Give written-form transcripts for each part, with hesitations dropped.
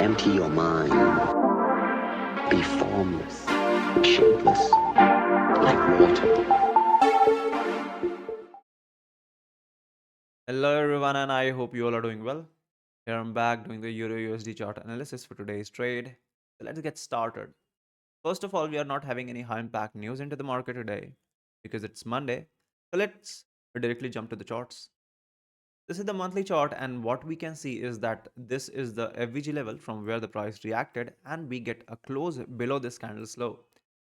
Empty your mind. Be formless, shapeless, like water. Hello everyone, and I hope you all are doing well. Here I'm back doing the Euro USD chart analysis for today's trade. So let's get started. First of all, we are not having any high impact news into the market today because it's Monday. So let's directly jump to the charts. This is the monthly chart, and what we can see is that this is the FVG level from where the price reacted, and we get a close below this candle's low,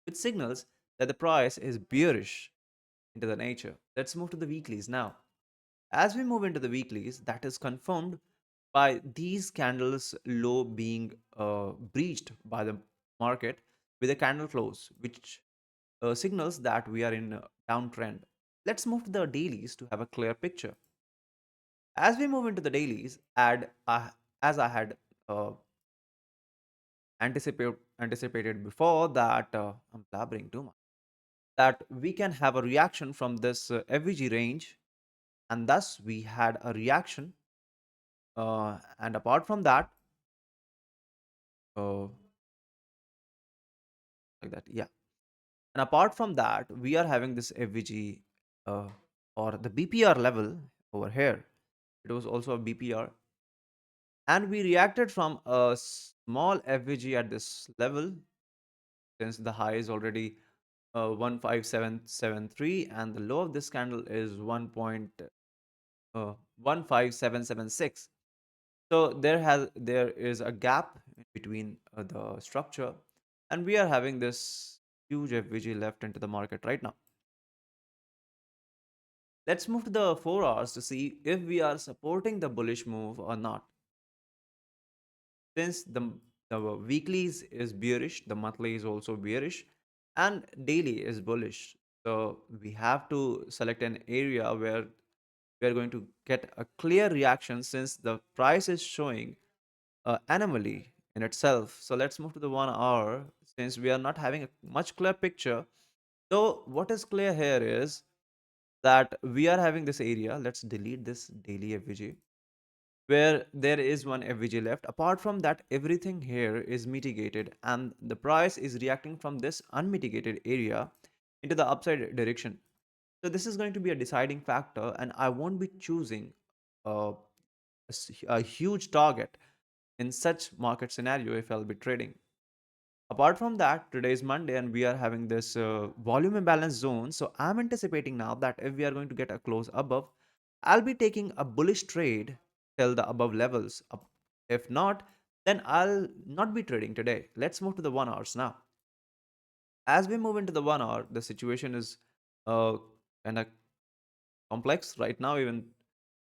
which signals that the price is bearish into the nature. Let's move to the weeklies now. As we move into the weeklies, that is confirmed by these candles low being breached by the market with a candle close, which signals that we are in a downtrend. Let's move to the dailies to have a clear picture. As we move into the dailies, as I had uh, anticipated before that I'm blabbering too much, that we can have a reaction from this FVG range, and thus we had a reaction. And apart from that, uh, like that, yeah. And apart from that, we are having this FVG uh, or the BPR level over here. It was also a BPR, and we reacted from a small FVG at this level since the high is already 15773 and the low of this candle is 15776. So there is a gap in between the structure, and we are having this huge FVG left into the market right now. Let's move to the 4 hours to see if we are supporting the bullish move or not. Since the weeklies is bearish, the monthly is also bearish, and daily is bullish. So we have to select an area where we are going to get a clear reaction since the price is showing anomaly in itself. So let's move to the 1 hour since we are not having a much clear picture. So what is clear here is that we are having this area. Let's delete this daily FVG where there is one FVG left. Apart from that, everything here is mitigated and the price is reacting from this unmitigated area into the upside direction. So this is going to be a deciding factor, and I won't be choosing a, a huge target in such market scenario if I'll be trading. Apart from that, today is Monday and we are having this volume imbalance zone. So I'm anticipating now that if we are going to get a close above, I'll be taking a bullish trade till the above levels. If not, then I'll not be trading today. Let's move to the 1 hours now. As we move into the 1 hour, the situation is uh, kind of complex right now, even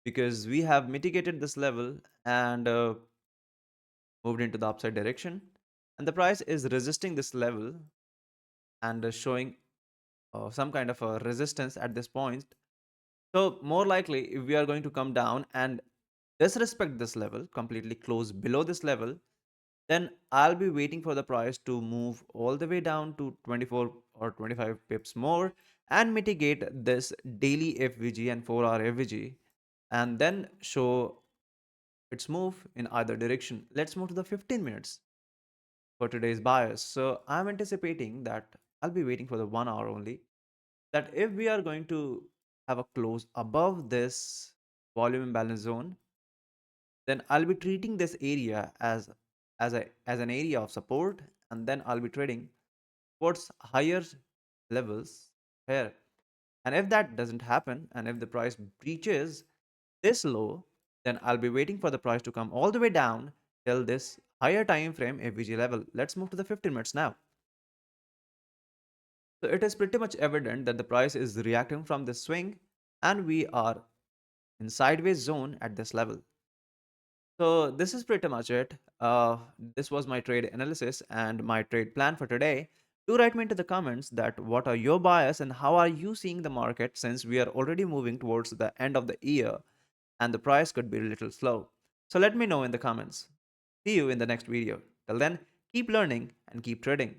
because we have mitigated this level and moved into the upside direction. And the price is resisting this level and showing some kind of a resistance at this point. So more likely, if we are going to come down and disrespect this level, completely close below this level, then I'll be waiting for the price to move all the way down to 24 or 25 pips more and mitigate this daily FVG and 4-hour FVG and then show its move in either direction. Let's move to the 15 minutes for today's bias. So I'm anticipating that I'll be waiting for the 1 hour only, that if we are going to have a close above this volume imbalance zone, then I'll be treating this area as an area of support, and then I'll be trading towards higher levels here. And if that doesn't happen, and if the price breaches this low, then I'll be waiting for the price to come all the way down till this higher time frame FVG level. Let's move to the 15 minutes now. So it is pretty much evident that the price is reacting from this swing, and we are in sideways zone at this level. So this is pretty much it. This was my trade analysis and my trade plan for today. Do write me into the comments that what are your bias and how are you seeing the market since we are already moving towards the end of the year and the price could be a little slow. So let me know in the comments. See you in the next video. Till then, keep learning and keep trading.